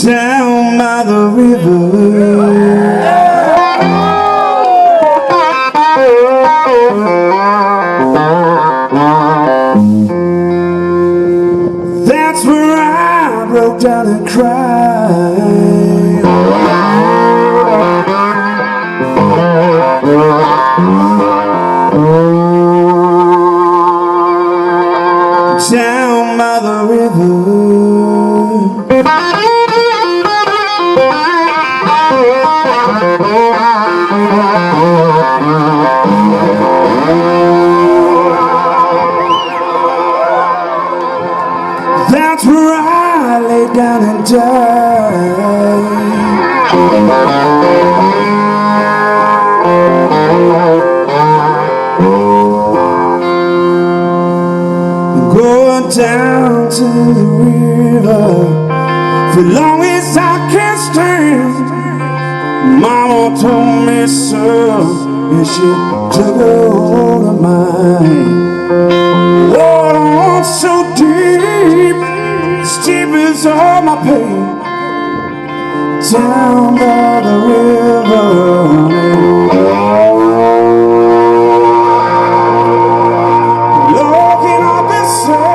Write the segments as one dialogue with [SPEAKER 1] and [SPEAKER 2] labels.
[SPEAKER 1] Down by the river, that's where I broke down and cried. Down by the river, that's where I lay down and died. Going down to the river for long as I can stand. Mama told me so, and she took a hold of mine. Water so deep, as deep as all my pain. Down by the river, looking up and say,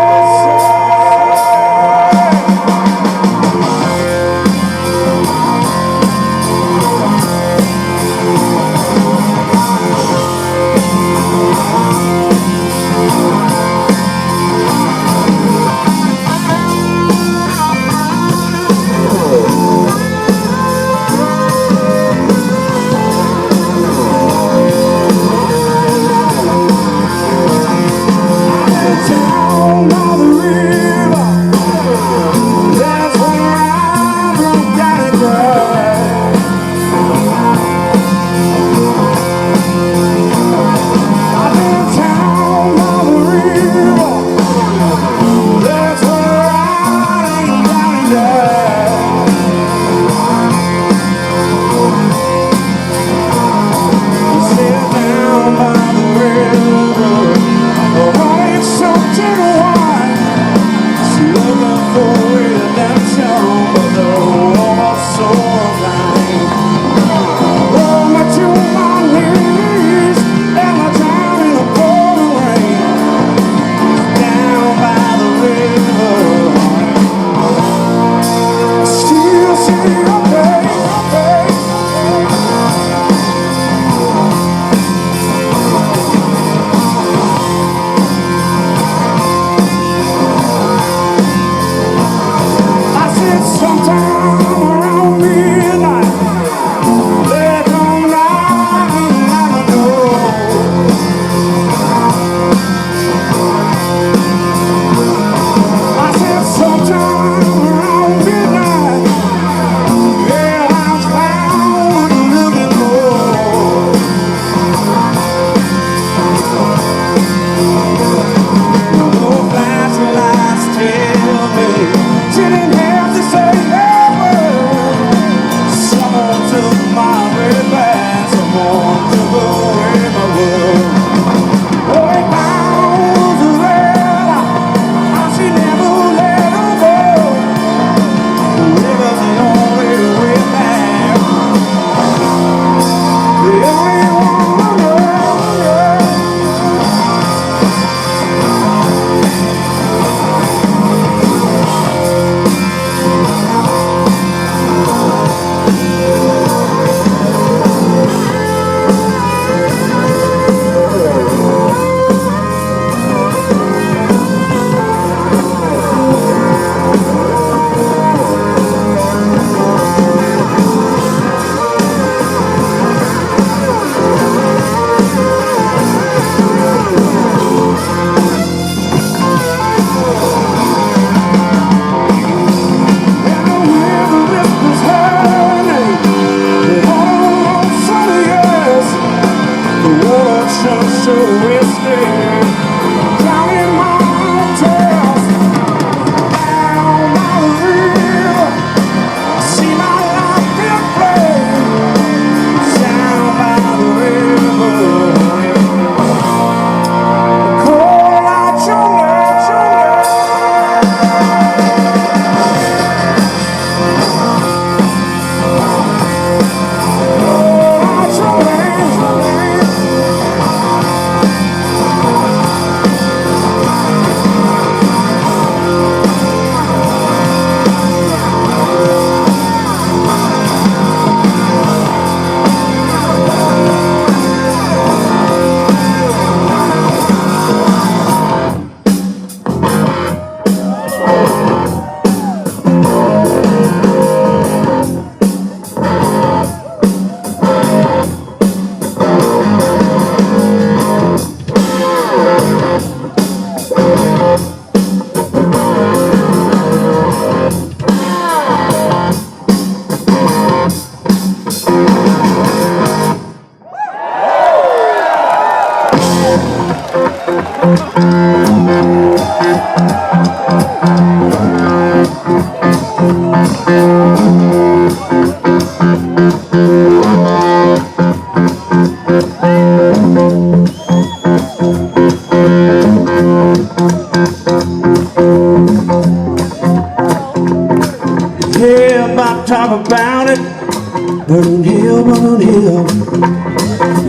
[SPEAKER 1] burning hell, burning hell.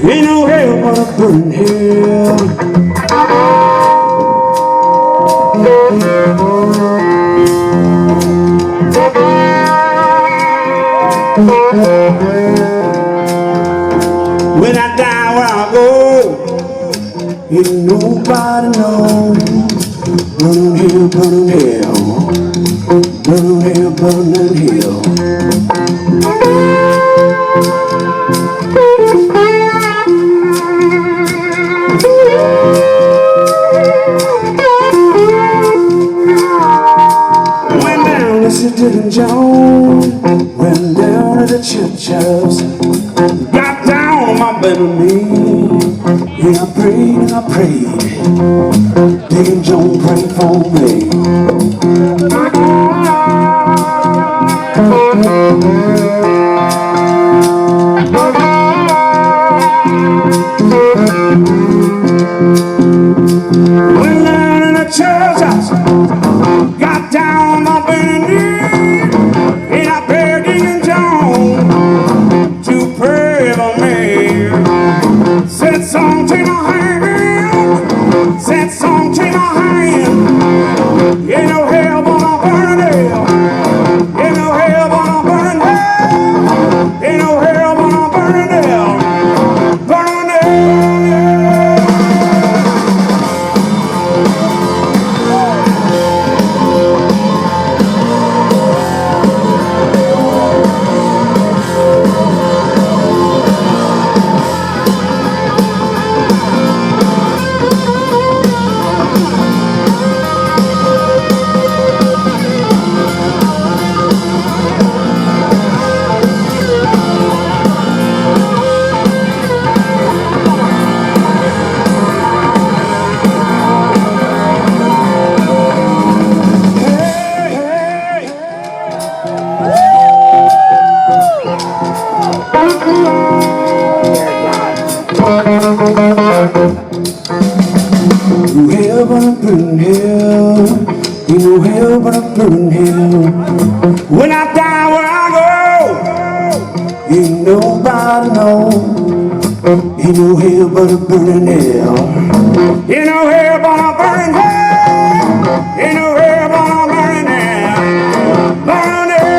[SPEAKER 1] Ain't no hell but a burning hell. When I die, where I go, ain't nobody knows. Burning hell, burning hell, burning hell, burning hell. Went down to St. Dylan Jones, went down to the church house, got down on my bended knee, and I prayed, Deacon Jones prayed for me. Went down in the church house, got down on my bended knee, and I prayed Deacon Jones to pray for me. Said song to my hand, said song to my hand. Ain't no hell but a burning hell. Ain't no hell but a burning hell. Ain't no hell but a burning hell. Burning hell. No hell but a burning hell. Ain't no hell but a burning hell. When I die, where I go, ain't nobody know. Ain't no hell but a burning hell. Ain't no hell but a burning hell. Ain't no hell but a burning hell. Burning hell.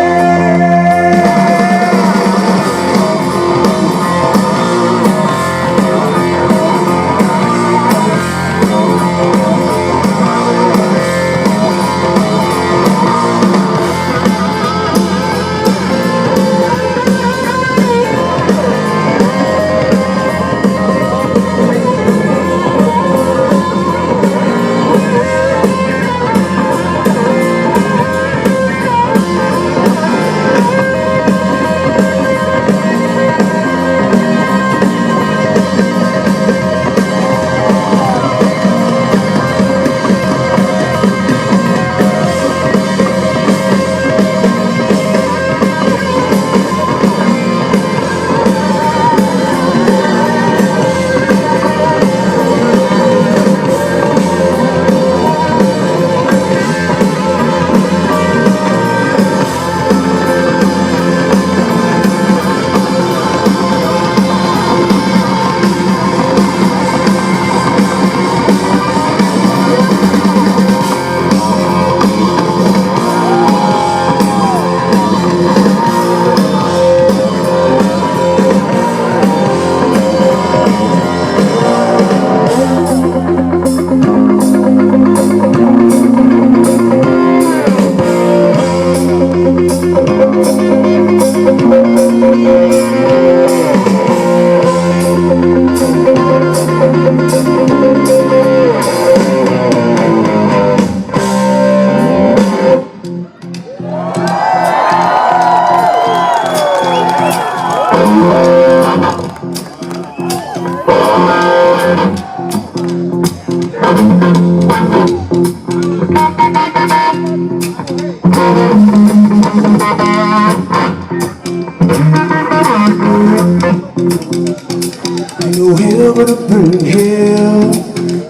[SPEAKER 1] Ain't no hell but a burning hell.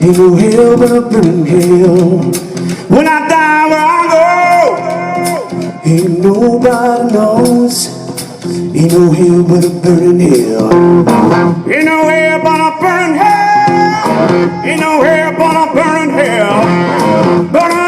[SPEAKER 1] Ain't no hell but a burning hell. When I die, where I go, ain't nobody knows. Ain't Ain't no hell but a burning hell. Ain't no hell but a burning hell. Ain't no hell but a burning hell. But